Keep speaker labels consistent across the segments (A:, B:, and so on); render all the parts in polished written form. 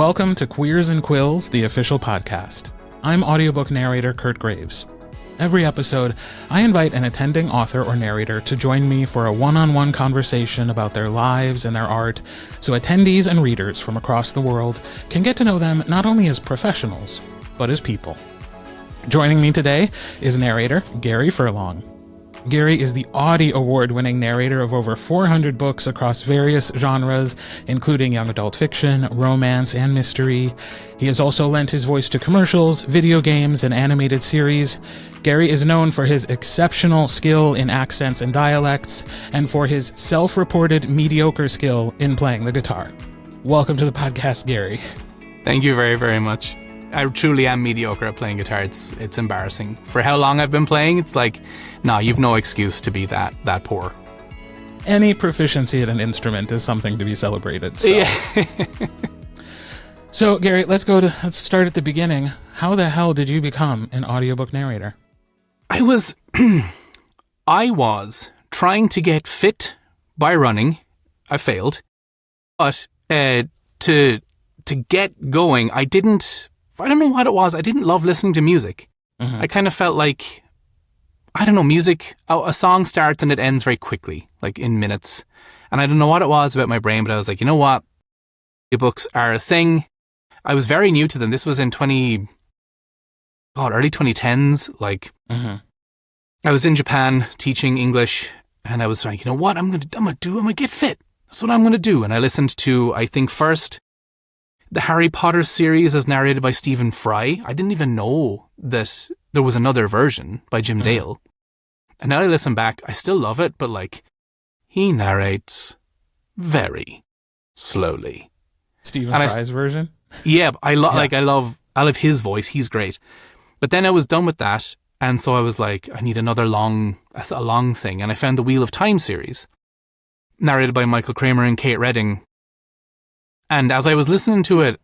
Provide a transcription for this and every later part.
A: Welcome to Queers Quills, the official podcast. I'm audiobook narrator Kirt Graves. Every episode, I invite an attending author or narrator to join me for a one-on-one conversation about their lives and their art, so attendees and readers from across the world can get to know them not only as professionals, but as people. Joining me today is narrator Gary Furlong. Gary is the Audie Award-winning narrator of over 400 books across various genres, including young adult fiction, romance, and mystery. He has also lent his voice to commercials, video games, and animated series. Gary is known for his exceptional skill in accents and dialects, and for his self-reported mediocre skill in playing the guitar. Welcome to the podcast, Gary.
B: Thank you very, very much. I truly am mediocre at playing guitar. It's embarrassing. For how long I've been playing, it's like, no, you've no excuse to be that poor.
A: Any proficiency at an instrument is something to be celebrated. So.
B: Yeah.
A: So, Gary, let's start at the beginning. How the hell did you become an audiobook narrator?
B: I was trying to get fit by running. I failed. But to get going, I don't know what it was. I didn't love listening to music. Mm-hmm. I kind of felt like, I don't know, music, a song starts and it ends very quickly, like in minutes. And I don't know what it was about my brain, but I was like, you know what? Ebooks are a thing. I was very new to them. This was in early 2010s. Like, mm-hmm. I was in Japan teaching English, and I was like, you know what? I'm gonna get fit. That's what I'm gonna do. And I listened to, I think first, the Harry Potter series as narrated by Stephen Fry. I didn't even know that there was another version by Jim Dale. And now I listen back, I still love it, but like, he narrates very slowly.
A: Stephen Fry's version?
B: Yeah, I love his voice. He's great. But then I was done with that, and so I was like, I need another long thing. And I found the Wheel of Time series, narrated by Michael Kramer and Kate Redding. And as I was listening to it,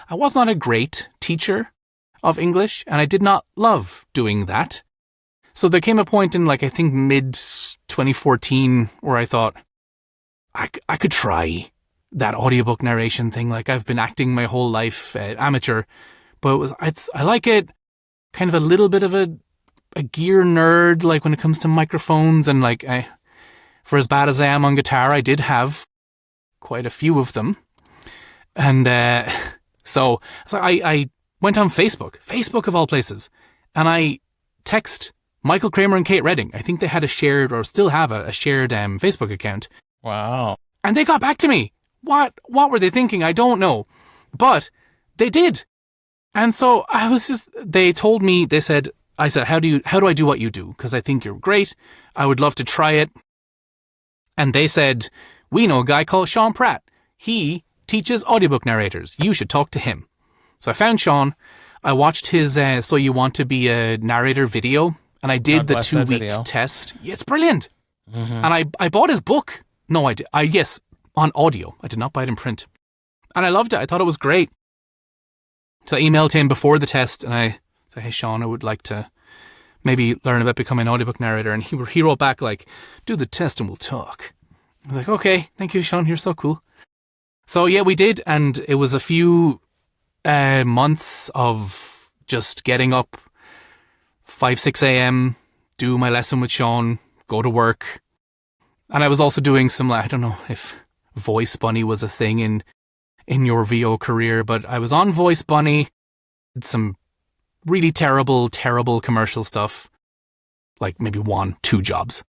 B: I was not a great teacher of English, and I did not love doing that. So there came a point in, like, I think mid-2014 where I thought, I could try that audiobook narration thing. Like, I've been acting my whole life, amateur, but I like it, kind of a little bit of a gear nerd, like when it comes to microphones, and like, for as bad as I am on guitar, I did have quite a few of them. And so I went on Facebook of all places, and I text Michael Kramer and Kate Redding. I think they had a shared, or still have a shared Facebook account.
A: Wow.
B: And they got back to me. What were they thinking? I don't know. But they did. And so they told me, I said, how do I do what you do? Because I think you're great. I would love to try it. And they said, we know a guy called Sean Pratt. He teaches audiobook narrators. You should talk to him. So I found Sean. I watched his So You Want to Be a Narrator video, and I did the 2-week test. Yeah, it's brilliant. Mm-hmm. And I bought his book. No, I did. Yes, on audio. I did not buy it in print. And I loved it. I thought it was great. So I emailed him before the test, and I said, hey, Sean, I would like to maybe learn about becoming an audiobook narrator. And he wrote back like, do the test and we'll talk. I was like, okay, thank you, Sean. You're so cool. So yeah, we did. And it was a few months of just getting up 5, 6 a.m., do my lesson with Sean, go to work. And I was also doing some, I don't know if Voice Bunny was a thing in your VO career, but I was on Voice Bunny, did some really terrible commercial stuff, like maybe 1-2 jobs.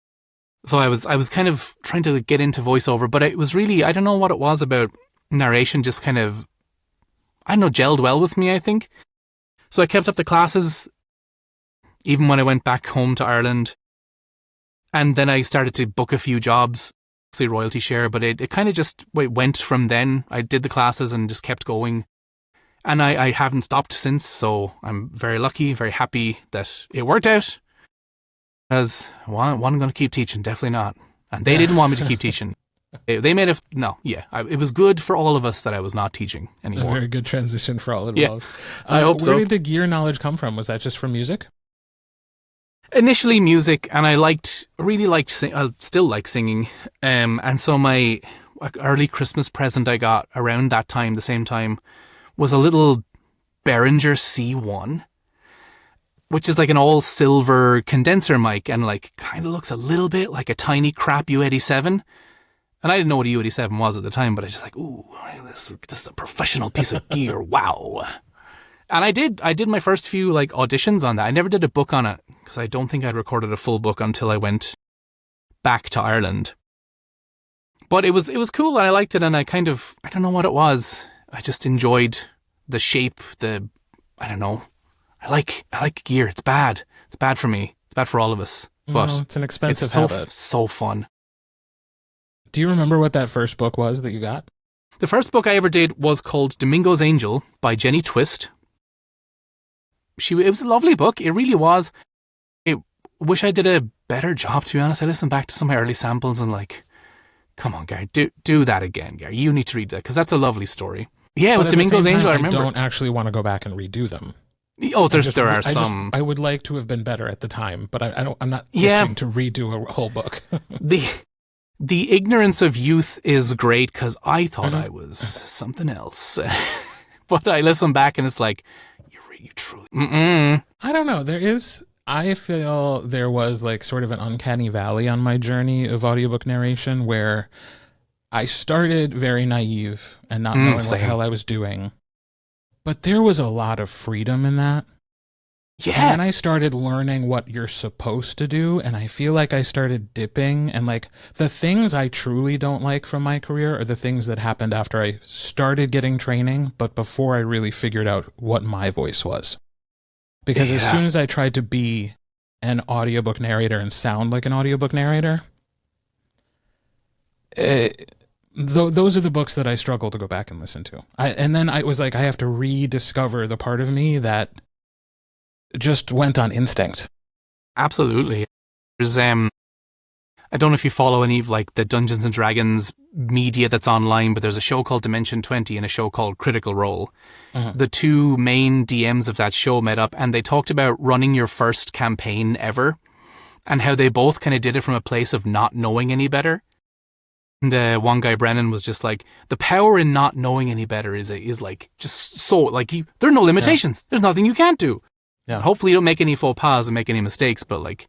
B: So I was kind of trying to get into voiceover, but it was really, I don't know what it was about narration, just kind of, I don't know, gelled well with me, I think. So I kept up the classes, even when I went back home to Ireland. And then I started to book a few jobs, say royalty share, but it kind of just went from then. I did the classes and just kept going. And I haven't stopped since, so I'm very lucky, very happy that it worked out. Because I'm going to keep teaching, definitely not. And they didn't want me to keep teaching. They made it, it was good for all of us that I was not teaching anymore.
A: A very good transition for all involved.
B: Yeah, I hope so.
A: Where did the gear knowledge come from? Was that just from music?
B: Initially music, and I still like singing. And so an early Christmas present I got around that time, the same time, was a little Behringer C1, which is like an all silver condenser mic and like kind of looks a little bit like a tiny crap U87. And I didn't know what a U87 was at the time, but I was just like, ooh, this is a professional piece of gear. Wow. And I did my first few like auditions on that. I never did a book on it because I don't think I'd recorded a full book until I went back to Ireland. But it was cool and I liked it, and I don't know what it was. I just enjoyed the shape, I don't know. I like gear. It's bad. It's bad for me. It's bad for all of us. But
A: no, it's an expensive
B: it's
A: habit.
B: So fun.
A: Do you remember what that first book was that you got?
B: The first book I ever did was called Domingo's Angel by Jenny Twist. It was a lovely book. It really was. I wish I did a better job, to be honest. I listened back to some of my early samples and like, come on, Gary, do that again, Gary. You need to read that because that's a lovely story. Yeah, it was Domingo's Angel, I remember.
A: I don't actually want to go back and redo them.
B: Oh, there are some.
A: I would like to have been better at the time, but I'm not itching to redo a whole book.
B: The ignorance of youth is great because I thought I was something else. But I listen back and it's like, you truly...
A: I don't know. I feel there was like sort of an uncanny valley on my journey of audiobook narration where I started very naive and not knowing what the hell I was doing. But there was a lot of freedom in that.
B: Yeah.
A: And then I started learning what you're supposed to do, and I feel like I started dipping, and like the things I truly don't like from my career are the things that happened after I started getting training, but before I really figured out what my voice was. Because as soon as I tried to be an audiobook narrator and sound like an audiobook narrator, those are the books that I struggle to go back and listen to. And then I was like, I have to rediscover the part of me that just went on instinct.
B: Absolutely. There's I don't know if you follow any of like the Dungeons and Dragons media that's online, but there's a show called Dimension 20 and a show called Critical Role. The two main DMs of that show met up and they talked about running your first campaign ever and how they both kind of did it from a place of not knowing any better. The one guy, Brennan, was just like, the power in not knowing any better is like just so like there are no limitations. There's nothing you can't do.
A: Yeah.
B: Hopefully you don't make any faux pas and make any mistakes, but like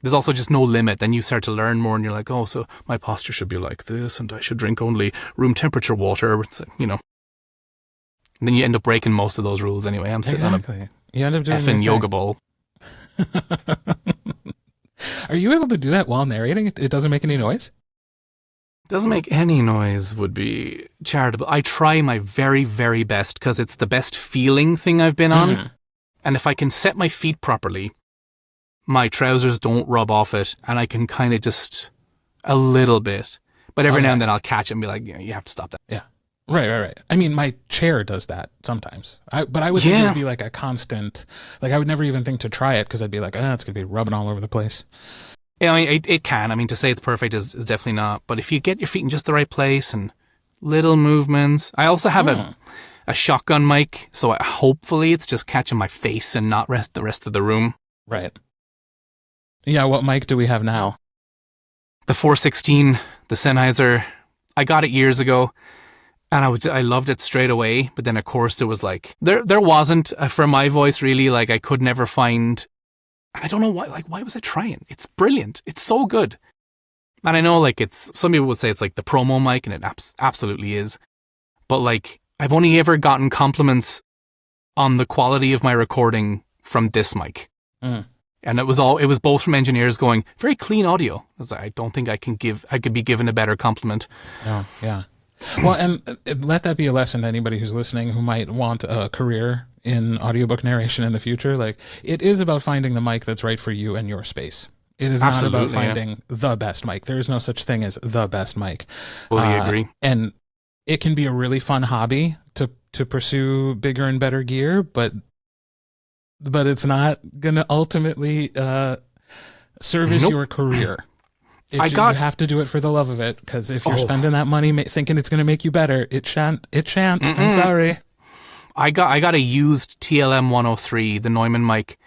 B: there's also just no limit. Then you start to learn more and you're like, oh, so my posture should be like this and I should drink only room temperature water. It's, And then you end up breaking most of those rules anyway. I'm sitting on a
A: you end up doing
B: effing yoga ball.
A: Are you able to do that while narrating? It doesn't make any noise?
B: Doesn't make any noise would be charitable. I try my very, very best because it's the best feeling thing I've been on. And if I can set my feet properly, my trousers don't rub off it and I can kind of just a little bit. But every now and then I'll catch it and be like, you have to stop that.
A: Yeah. Right. I mean, my chair does that sometimes. But I would think it would be like a constant, like I would never even think to try it because I'd be like, it's going to be rubbing all over the place.
B: Yeah, I mean, it can. I mean, to say it's perfect is definitely not. But if you get your feet in just the right place and little movements. I also have a shotgun mic, so hopefully it's just catching my face and not the rest of the room.
A: Right. Yeah, what mic do we have now?
B: The 416, the Sennheiser. I got it years ago, and I loved it straight away. But then, of course, there was like there wasn't for my voice really. Like I could never find. I don't know why. Like why was I trying? It's brilliant. It's so good. And I know like some people would say it's like the promo mic, and it absolutely is. But like I've only ever gotten compliments on the quality of my recording from this mic. And it was both from engineers going, very clean audio. I was like, I don't think I could be given a better compliment.
A: Yeah. Well, and let that be a lesson to anybody who's listening who might want a career in audiobook narration in the future. Like, it is about finding the mic that's right for you and your space. It is not about finding the best mic. There is no such thing as the best mic.
B: Fully agree.
A: And it can be a really fun hobby to pursue bigger and better gear, but it's not going to ultimately service your career. You have to do it for the love of it, because if you're spending that money thinking it's going to make you better, it shan't. I'm sorry.
B: I got a used TLM 103, the Neumann mic,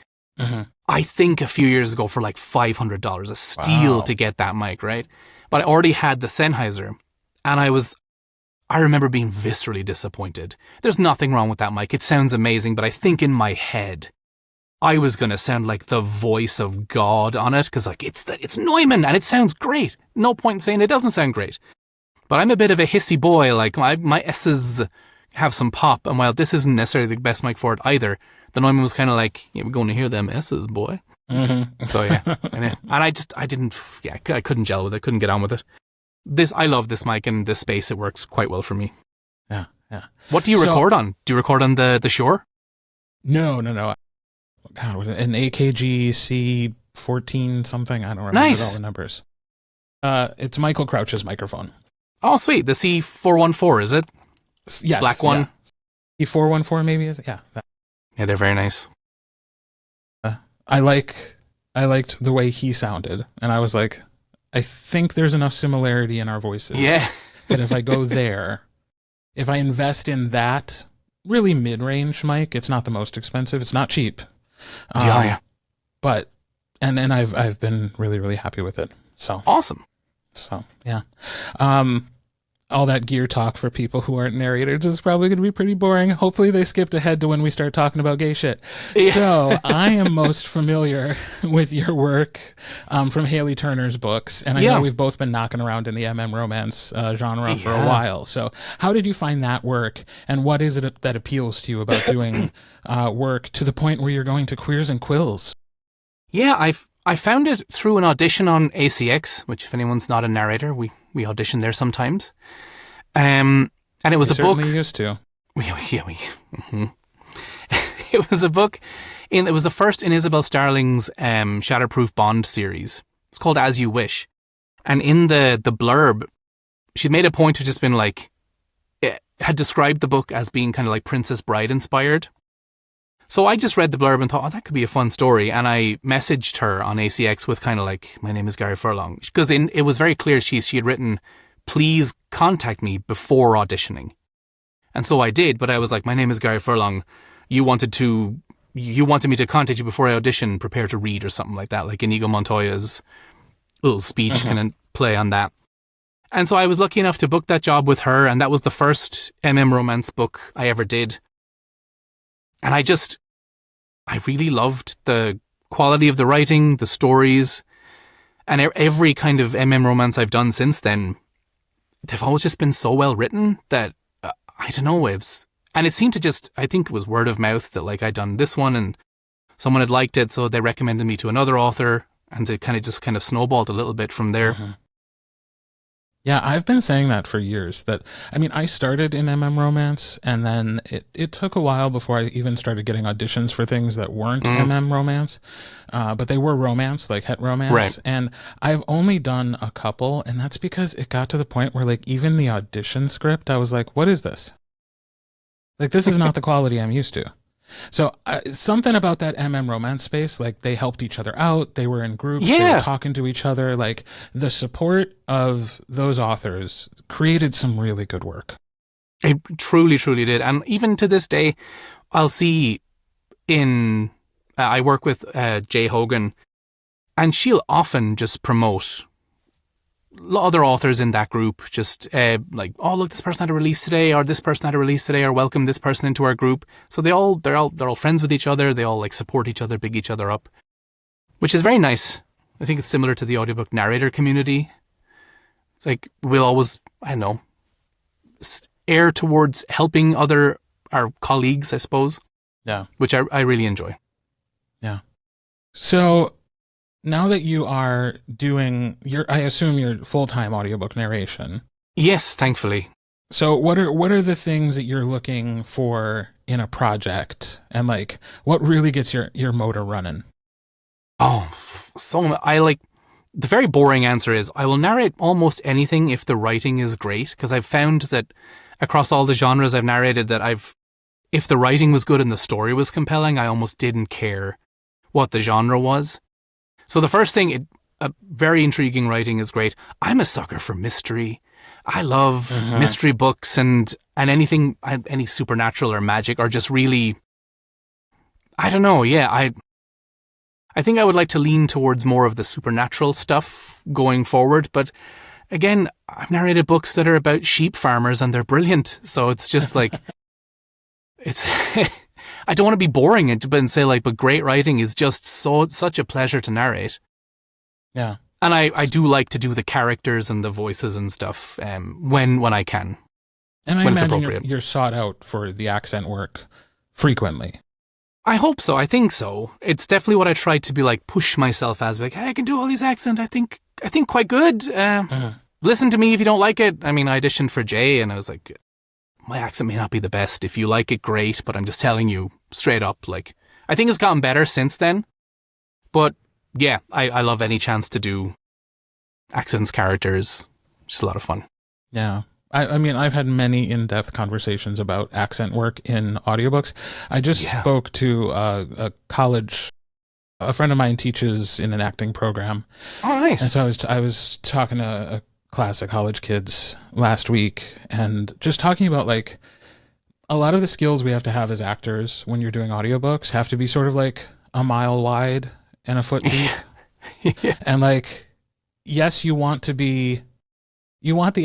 B: I think a few years ago for like $500, a steal to get that mic, right? But I already had the Sennheiser, And I remember being viscerally disappointed. There's nothing wrong with that mic. It sounds amazing, but I think in my head, I was going to sound like the voice of God on it, because like it's Neumann and it sounds great. No point in saying it doesn't sound great. But I'm a bit of a hissy boy. Like my S's have some pop, and while this isn't necessarily the best mic for it either, the Neumann was kind of like, yeah, we're going to hear them S's, boy. Mm-hmm. So yeah, and I couldn't gel with it, couldn't get on with it. I love this mic and this space. It works quite well for me.
A: Yeah.
B: What do you record on? Do you record on the Shure?
A: No. God, an AKG C14 something. I don't remember all the numbers. It's Michael Crouch's microphone.
B: Oh, sweet. The C414, is it?
A: Yes.
B: Black one?
A: Yeah. C414 maybe is it? Yeah.
B: Yeah, they're very nice.
A: I liked the way he sounded, and I was like, I think there's enough similarity in our voices.
B: Yeah.
A: That if I go there, if I invest in that really mid-range mic, it's not the most expensive. It's not cheap.
B: Yeah.
A: But, and I've been really, really happy with it. So.
B: Awesome.
A: So, yeah. All that gear talk for people who aren't narrators is probably going to be pretty boring. Hopefully they skipped ahead to when we start talking about gay shit. Yeah. So I am most familiar with your work from Haley Turner's books. And I know we've both been knocking around in the romance genre for a while. So how did you find that work? And what is it that appeals to you about doing work to the point where you're going to Queers and Quills?
B: Yeah, I found it through an audition on ACX, which if anyone's not a narrator, we audition there sometimes. And it was a book.
A: Certainly used to.
B: Mm-hmm. It was a book. It was the first in Isabel Starling's Shatterproof Bond series. It's called As You Wish. And in the blurb, she made a point of just been like, it had described the book as being kind of like Princess Bride inspired. So I just read the blurb and thought, oh, that could be a fun story. And I messaged her on ACX with kind of like, my name is Gary Furlong. Because it was very clear she had written, please contact me before auditioning. And so I did, but I was like, my name is Gary Furlong. You wanted me to contact you before I audition, prepare to read or something like that. Like Inigo Montoya's little speech kind of play on that. And so I was lucky enough to book that job with her. And that was the first romance book I ever did. And I really loved the quality of the writing, the stories, and every kind of romance I've done since then. They've always just been so well written that, I don't know, and it seemed to I think it was word of mouth that like I'd done this one and someone had liked it, so they recommended me to another author, and it kind of snowballed a little bit from there.
A: Mm-hmm. Yeah, I've been saying that for years. I started in romance, and then it took a while before I even started getting auditions for things that weren't romance, but they were romance, like het romance.
B: Right.
A: And I've only done a couple, and that's because it got to the point where like even the audition script, I was like, what is this? Like, this is not the quality I'm used to. So something about that romance space, like they helped each other out. They were in groups. They were talking to each other. Like the support of those authors created some really good work.
B: It truly, truly did. And even to this day, I'll see I work with Jay Hogan, and she'll often just promote other authors in that group, just like, oh, look, this person had a release today, or this person had a release today, or welcome this person into our group. So they're all friends with each other. They all like support each other, big each other up, which is very nice. I think it's similar to the audiobook narrator community. It's like we'll always, I don't know, err towards helping our colleagues, I suppose.
A: Yeah,
B: which I really enjoy.
A: Yeah. So now that you are doing I assume your full-time audiobook narration.
B: Yes, thankfully.
A: So what are the things that you're looking for in a project, and like what really gets your motor running?
B: Oh, the very boring answer is I will narrate almost anything if the writing is great, because I've found that across all the genres I've narrated that if the writing was good and the story was compelling, I almost didn't care what the genre was. So the first thing, very intriguing writing is great. I'm a sucker for mystery. I love mystery books and anything, any supernatural or magic, or just really, I don't know. Yeah, I think I would like to lean towards more of the supernatural stuff going forward. But again, I've narrated books that are about sheep farmers and they're brilliant. So it's just like, it's, I don't want to be boring and say like, but great writing is just such a pleasure to narrate.
A: Yeah.
B: And I do like to do the characters and the voices and stuff when I can.
A: And I
B: when it's
A: imagine
B: appropriate.
A: you're sought out for the accent work frequently.
B: I hope so. I think so. It's definitely what I try to be like, push myself as like, hey, I can do all these accents. I think quite good. Listen to me if you don't like it. I mean, I auditioned for Jay and I was like, my accent may not be the best. If you like it, great. But I'm just telling you straight up, like, I think it's gotten better since then. But yeah, I love any chance to do accents, characters. Just a lot of fun.
A: Yeah. I mean, I've had many in-depth conversations about accent work in audiobooks. I just spoke to a friend of mine teaches in an acting program.
B: Oh, nice.
A: And so I was talking to a class of college kids last week and just talking about like a lot of the skills we have to have as actors when you're doing audiobooks have to be sort of like a mile wide and a foot deep.
B: Yeah.
A: And like, yes, you want the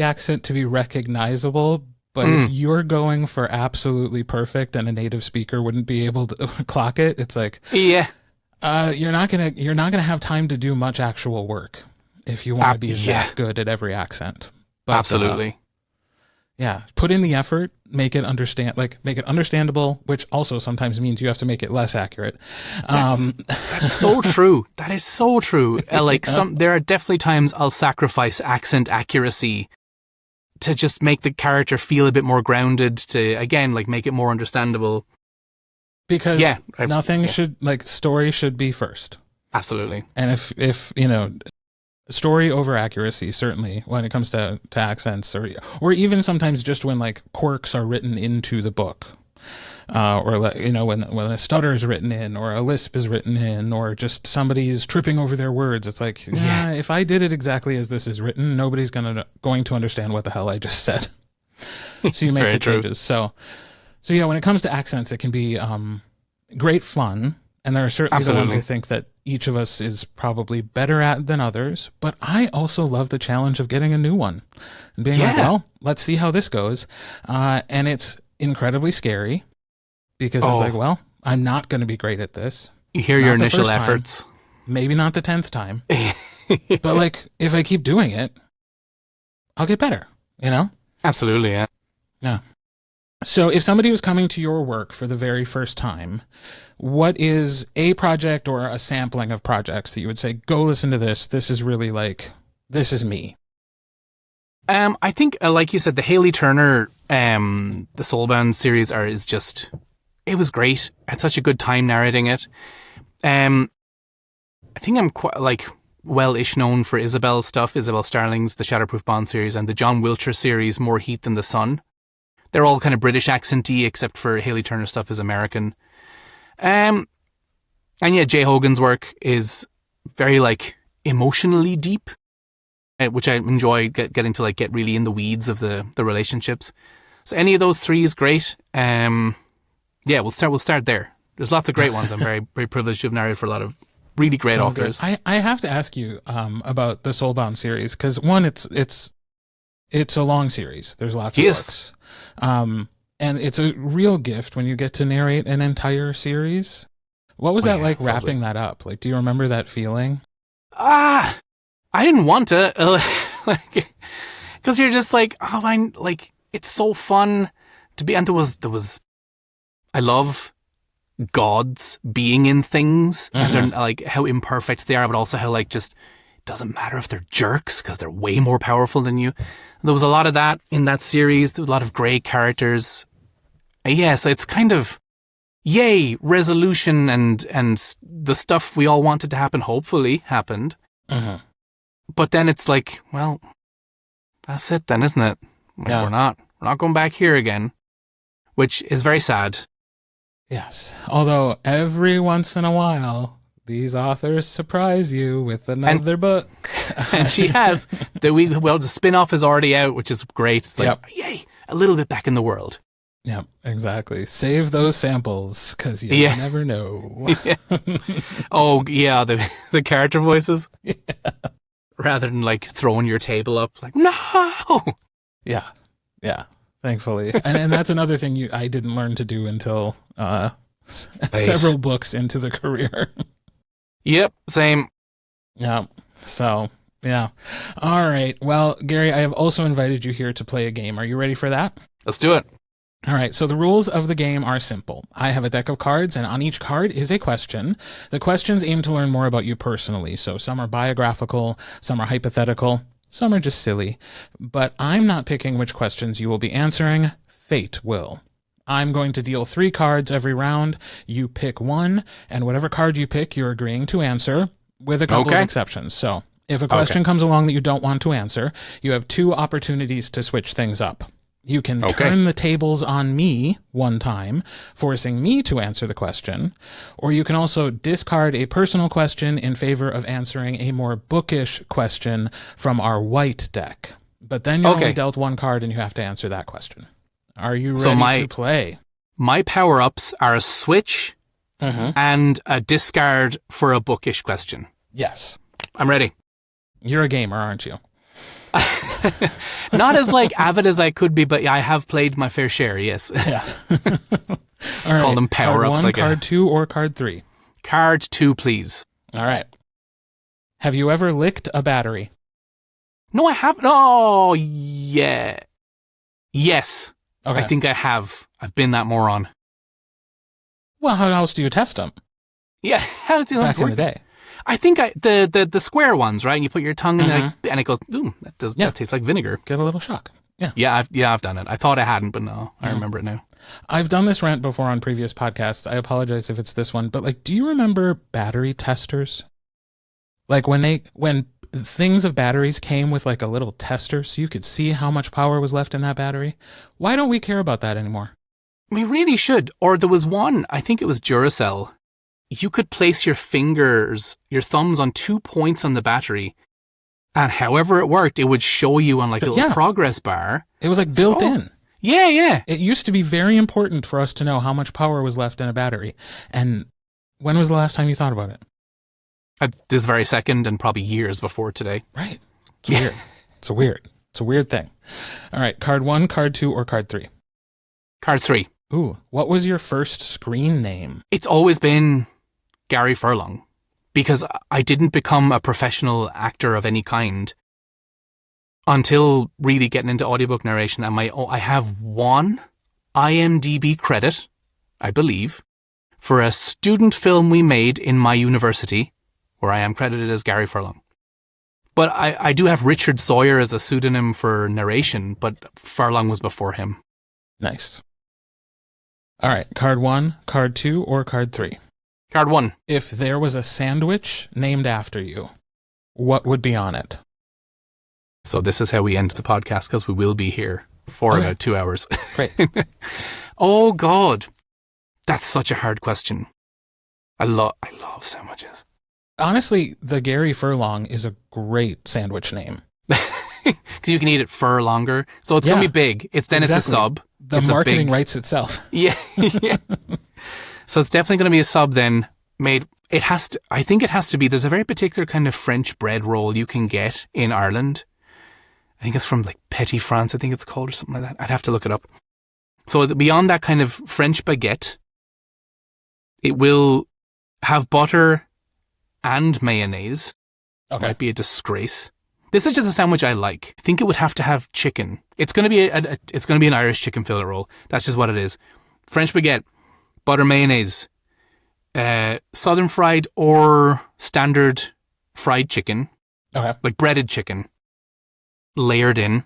A: accent to be recognizable, but if you're going for absolutely perfect and a native speaker wouldn't be able to clock it, it's like,
B: yeah,
A: you're not gonna have time to do much actual work if you want to be that good at every accent. But,
B: absolutely.
A: Put in the effort, make it understandable, which also sometimes means you have to make it less accurate.
B: That's so true. That is so true. There are definitely times I'll sacrifice accent accuracy to just make the character feel a bit more grounded, to again, like, make it more understandable.
A: Because story should be first.
B: Absolutely.
A: And if story over accuracy, certainly when it comes to accents, or even sometimes just when like quirks are written into the book, or when a stutter is written in, or a lisp is written in, or just somebody's tripping over their words. It's like, if I did it exactly as this is written, nobody's going to understand what the hell I just said. So you make the changes. So yeah, when it comes to accents, it can be great fun. And there are certainly the ones I think that each of us is probably better at than others. But I also love the challenge of getting a new one and being like, well, let's see how this goes. And it's incredibly scary because it's like, well, I'm not going to be great at this.
B: You hear your initial efforts.
A: Maybe not the 10th time. But like, if I keep doing it, I'll get better,
B: Absolutely, yeah.
A: Yeah. So if somebody was coming to your work for the very first time, what is a project or a sampling of projects that you would say, go listen to this? This is really like, this is me.
B: I think, like you said, the Haley Turner, the Soulbound series it was great. I had such a good time narrating it. I think I'm quite well-ish known for Isabel's stuff, Isabel Starling's The Shatterproof Bond series and the John Wiltshire series, More Heat Than the Sun. They're all kind of British accent-y, except for Haley Turner's stuff is American. And yeah, Jay Hogan's work is very emotionally deep, which I enjoy getting to get really in the weeds of the relationships. So any of those three is great. We'll start there. There's lots of great ones. I'm very, very privileged to have narrated for a lot of really great authors.
A: I have to ask you about the Soulbound series because one, it's a long series. There's lots of books. And it's a real gift when you get to narrate an entire series. What was that like wrapping that up? Do you remember that feeling?
B: I didn't want to, because you're just it's so fun to be, and there was, I love gods being in things, and they're how imperfect they are, but also how just, it doesn't matter if they're jerks because they're way more powerful than you. There was a lot of that in that series. There was a lot of great characters. So it's kind of, yay, resolution and the stuff we all wanted to happen hopefully happened. But then it's well, that's it then, isn't it? We're not going back here again, which is very sad.
A: Yes. Although every once in a while, these authors surprise you with another book.
B: And she has. The spin-off is already out, which is great. It's yay, a little bit back in the world.
A: Yeah, exactly. Save those samples because you never know.
B: Oh, yeah, the character voices.
A: Yeah.
B: rather than like throwing your table up like, no!
A: Yeah. Yeah. Thankfully. And that's another thing I didn't learn to do until several books into the career.
B: Yep, same.
A: Yeah. So, yeah. All right. Well, Gary, I have also invited you here to play a game. Are you ready for that?
B: Let's do it.
A: All right, so the rules of the game are simple. I have a deck of cards, and on each card is a question. The questions aim to learn more about you personally, so some are biographical, some are hypothetical, some are just silly. But I'm not picking which questions you will be answering. Fate will. I'm going to deal 3 cards every round. You pick one, and whatever card you pick, you're agreeing to answer, with a couple of exceptions. So if a question comes along that you don't want to answer, you have 2 opportunities to switch things up. You can turn the tables on me one time, forcing me to answer the question, or you can also discard a personal question in favor of answering a more bookish question from our white deck. But then you're only dealt 1 card and you have to answer that question. Are you ready to play?
B: My power-ups are a switch and a discard for a bookish question.
A: Yes.
B: I'm ready.
A: You're a gamer, aren't you?
B: Not as like avid as I could be, but I have played my fair share, yes.
A: Yes. All right.
B: Call them power-ups.
A: Card 1, card 2, or card 3?
B: Card 2, please.
A: All right. Have you ever licked a battery?
B: No, I haven't. Oh, yeah. Yes.
A: Okay.
B: I think I have. I've been that moron.
A: Well, how else do you test them?
B: Yeah. How does it
A: Back in the day.
B: I think the square ones, right? And you put your tongue in there, and it goes, ooh, that tastes like vinegar.
A: Get a little shock. Yeah.
B: Yeah, I've done it. I thought I hadn't, but no, I remember it now.
A: I've done this rant before on previous podcasts. I apologize if it's this one, but like, do you remember battery testers? Like when things of batteries came with like a little tester so you could see how much power was left in that battery? Why don't we care about that anymore?
B: We really should. Or there was one, I think it was Duracell. You could place your thumbs on 2 points on the battery, and however it worked, it would show you on like a little progress bar.
A: It was like built in.
B: Yeah, yeah.
A: It used to be very important for us to know how much power was left in a battery. And when was the last time you thought about it?
B: This very second, and probably years before today.
A: Right. It's weird. It's a weird thing. All right, card 1, card 2, or card 3?
B: Card 3.
A: Ooh, what was your first screen name?
B: It's always been Gary Furlong, because I didn't become a professional actor of any kind until really getting into audiobook narration. And I have 1 IMDb credit, I believe, for a student film we made in my university, where I am credited as Gary Furlong. But I do have Richard Sawyer as a pseudonym for narration, but Furlong was before him.
A: Nice. All right, card 1, card 2, or card 3?
B: Card 1.
A: If there was a sandwich named after you, what would be on it?
B: So this is how we end the podcast, because we will be here for about 2 hours.
A: Great.
B: Oh, God. That's such a hard question. I love sandwiches.
A: Honestly, the Gary Furlong is a great sandwich name.
B: Because you can eat it for longer. So it's going to be big. It's a sub.
A: The marketing writes itself.
B: Yeah. Yeah. So it's definitely going to be a sub then. I think it has to be, there's a very particular kind of French bread roll you can get in Ireland. I think it's from like Petit France, I think it's called, or something like that. I'd have to look it up. So beyond that kind of French baguette, it will have butter and mayonnaise.
A: Okay.
B: Might be a disgrace. This is just a sandwich I like. I think it would have to have chicken. It's going to be an Irish chicken fillet roll. That's just what it is. French baguette, butter mayonnaise, southern fried or standard fried chicken.
A: Okay.
B: Like breaded chicken, layered in.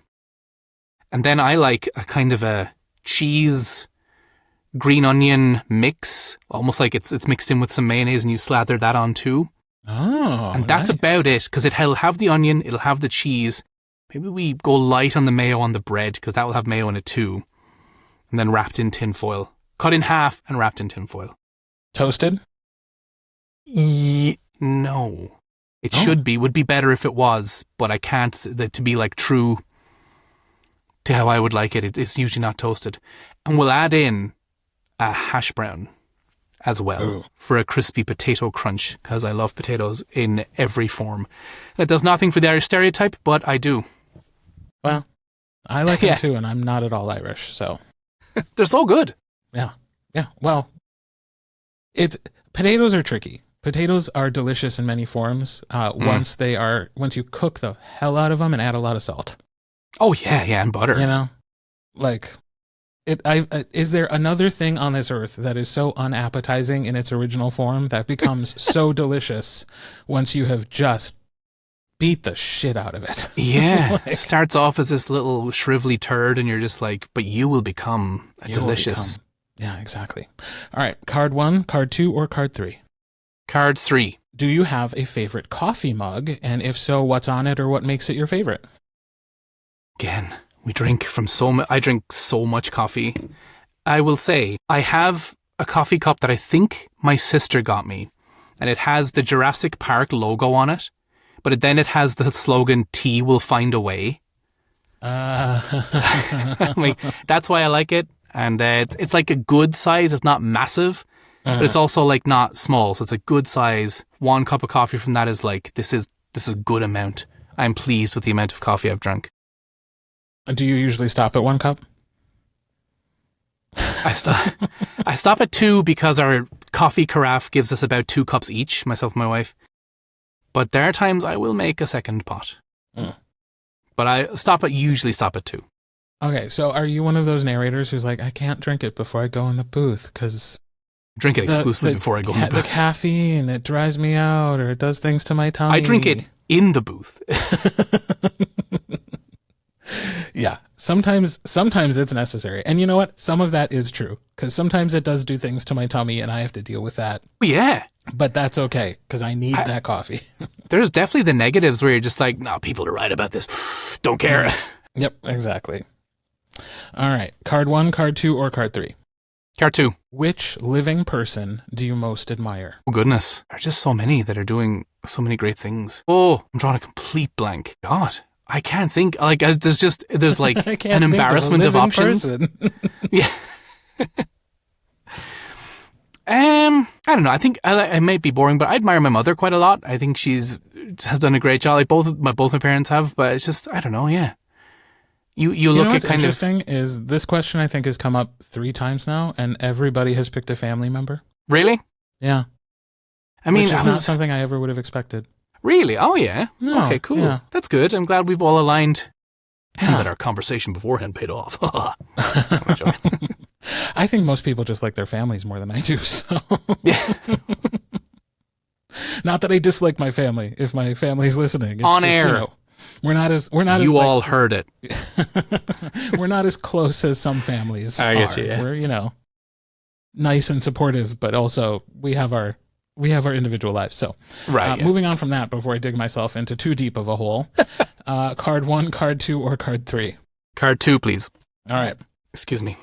B: And then I like a kind of a cheese green onion mix, almost like it's mixed in with some mayonnaise and you slather that on too.
A: Oh,
B: and that's about it, because it'll have the onion, it'll have the cheese. Maybe we go light on the mayo on the bread, because that will have mayo in it too. And then wrapped in tin foil. Cut in half and wrapped in tin foil.
A: Toasted?
B: No. It should be. Would be better if it was, but I can't. To be like true to how I would like it, it's usually not toasted. And we'll add in a hash brown. as well
A: Ooh.
B: for a crispy potato crunch, because I love potatoes in every form. It does nothing for the Irish stereotype, but I do.
A: Well, I like them
B: Yeah.
A: too, and I'm not at all Irish, so
B: They're so good.
A: yeah. Well, potatoes are tricky. Potatoes are delicious in many forms. Once you cook the hell out of them and add a lot of salt.
B: Oh yeah, and butter.
A: You know, like is there another thing on this earth that is so unappetizing in its original form that becomes so delicious once you have just beat the shit out of it?
B: Yeah. It starts off as this little shrivelly turd, and you're just like, but you will become delicious.
A: Yeah, exactly. All right, card 1, card 2, or card 3?
B: Card 3.
A: Do you have a favorite coffee mug? And if so, what's on it or what makes it your favorite?
B: Again, I drink so much coffee. I will say, I have a coffee cup that I think my sister got me, and it has the Jurassic Park logo on it, but then it has the slogan, "Tea will find a way." I mean, that's why I like it. And it's like a good size. It's not massive, but it's also like not small. So it's a good size. One cup of coffee from that is like, this is a good amount. I'm pleased with the amount of coffee I've drunk.
A: Do you usually stop at 1 cup?
B: I stop at 2 because our coffee carafe gives us about 2 cups each, myself and my wife. But there are times I will make a second pot. But I usually stop at 2.
A: Okay, so are you one of those narrators who's like, I can't drink it before I go in the booth because
B: drink it exclusively before I go in the booth.
A: The caffeine, it dries me out or it does things to my tummy.
B: I drink it in the booth.
A: Yeah, sometimes it's necessary. And you know what? Some of that is true because sometimes it does do things to my tummy and I have to deal with that.
B: Yeah.
A: But that's okay because I need that coffee.
B: There's definitely the negatives where you're just like, no, people are right about this. Don't care.
A: Yep, exactly. All right. Card 1, card 2, or card 3?
B: Card 2.
A: Which living person do you most admire?
B: Oh, goodness. There's just so many that are doing so many great things. Oh, I'm drawing a complete blank. God, I can't think. Like, there's like an embarrassment of options. Yeah. I don't know. I think I might be boring, but I admire my mother quite a lot. I think has done a great job. Like both my parents have, but it's just, I don't know. Yeah. You look at kind of
A: interesting is this question I think has come up 3 times now, and everybody has picked a family member.
B: Really?
A: Yeah.
B: I mean,
A: which is not something I ever would have expected.
B: Really? Oh yeah.
A: No,
B: okay, cool.
A: Yeah.
B: That's good. I'm glad we've all aligned, and that our conversation beforehand paid off.
A: I think most people just like their families more than I do. So.
B: Yeah.
A: Not that I dislike my family. If my family's listening, it's
B: on
A: just,
B: air.
A: You know, we're not as
B: you all heard it.
A: We're not as close as some families
B: I get
A: are.
B: you. Yeah.
A: We're nice and supportive, but also we have our individual lives. So
B: right.
A: Moving on from that, before I dig myself into too deep of a hole, card 1, card 2, or card 3?
B: Card 2, please.
A: All right.
B: Excuse me.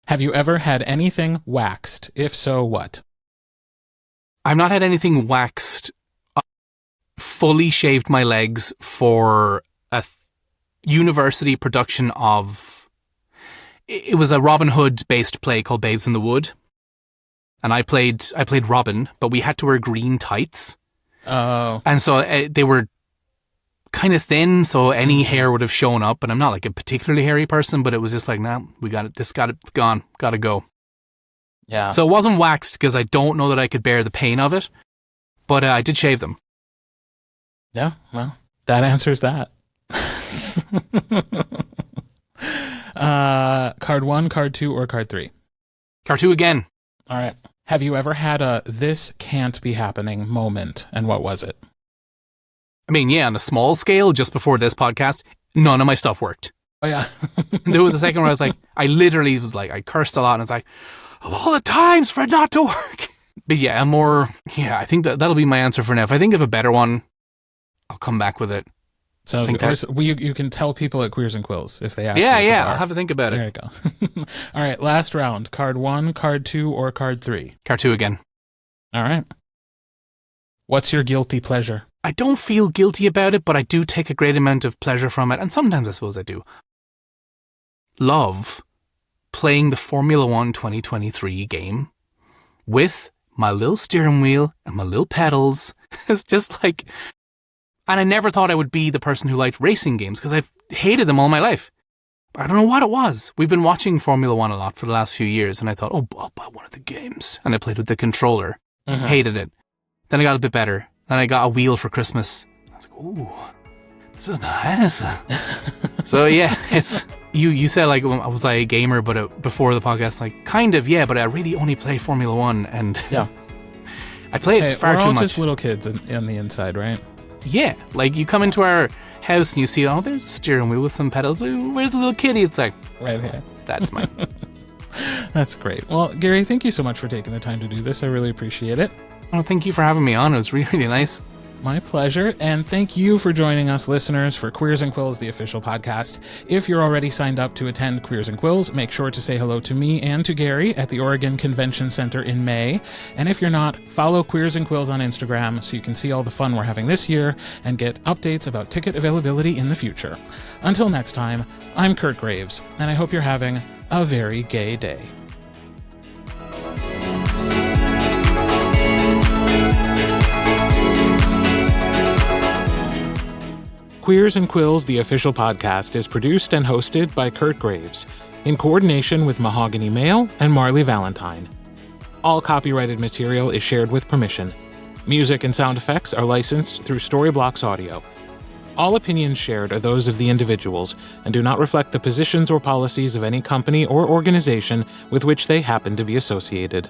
A: Have you ever had anything waxed? If so, what?
B: I've not had anything waxed. Fully shaved my legs for a university production of... It was a Robin Hood-based play called Babes in the Wood. And I played Robin, but we had to wear green tights.
A: Oh.
B: And so they were kind of thin, so any hair would have shown up. And I'm not like a particularly hairy person, but it was just like, nah, we got it. It's gone. Gotta go.
A: Yeah.
B: So it wasn't waxed because I don't know that I could bear the pain of it. But I did shave them.
A: Yeah, well, that answers that. Card 1, card 2, or card 3?
B: Card 2 again.
A: All right. Have you ever had a "this can't be happening" moment, and what was it?
B: I mean, yeah, on a small scale, just before this podcast, none of my stuff worked.
A: Oh, yeah.
B: There was a second where I was like, I cursed a lot, and I was like, of all the times for it not to work. But yeah, I think that'll be my answer for now. If I think of a better one, I'll come back with it.
A: So you can tell people at Queers and Quills if they ask.
B: Yeah, I'll have a think about it.
A: There you go. All right, last round. Card 1, card 2, or card 3?
B: Card 2 again.
A: All right. What's your guilty pleasure?
B: I don't feel guilty about it, but I do take a great amount of pleasure from it, and sometimes I suppose I do. Love playing the Formula 1 2023 game with my little steering wheel and my little pedals. It's just like... And I never thought I would be the person who liked racing games because I've hated them all my life. But I don't know what it was. We've been watching Formula One a lot for the last few years, and I thought, oh, I'll buy one of the games. And I played with the controller. Hated it. Then I got a bit better. Then I got a wheel for Christmas. I was like, ooh, this is nice. So yeah, it's... You said, like, was I a gamer but before the podcast? Like, kind of, yeah, but I really only play Formula One, and
A: yeah,
B: I play it far too much.
A: We're all just little kids on the inside, right?
B: Yeah, like, you come into our house and you see, oh, there's a steering wheel with some pedals. Where's the little kitty? It's like,
A: right here.
B: That's mine.
A: That's great. Well, Gary, thank you so much for taking the time to do this. I really appreciate it.
B: Oh, thank you for having me on. It was really, really nice.
A: My pleasure, and thank you for joining us, listeners, for Queers and Quills, the official podcast. If you're already signed up to attend Queers and Quills, make sure to say hello to me and to Gary at the Oregon Convention Center in May. And if you're not, follow Queers and Quills on Instagram so you can see all the fun we're having this year and get updates about ticket availability in the future. Until next time, I'm Kirt Graves, and I hope you're having a very gay day. Queers and Quills, the official podcast, is produced and hosted by Kirt Graves, in coordination with Mahogany Mail and Marley Valentine. All copyrighted material is shared with permission. Music and sound effects are licensed through Storyblocks Audio. All opinions shared are those of the individuals and do not reflect the positions or policies of any company or organization with which they happen to be associated.